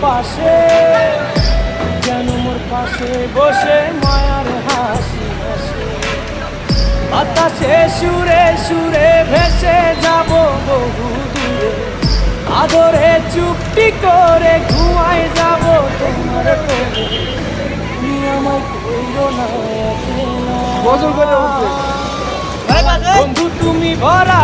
পাশে, যেন মোর পাশে বসে মায়ার হাসি হাসি। বাতাসে সুরে সুরে ভেসে যাব বহু দূরে, আদরে চুপটি করে ঘুমায় যাব তোমার কোলে। তুমি আমায় কইরো না একলা, বন্ধু তুমি ভরা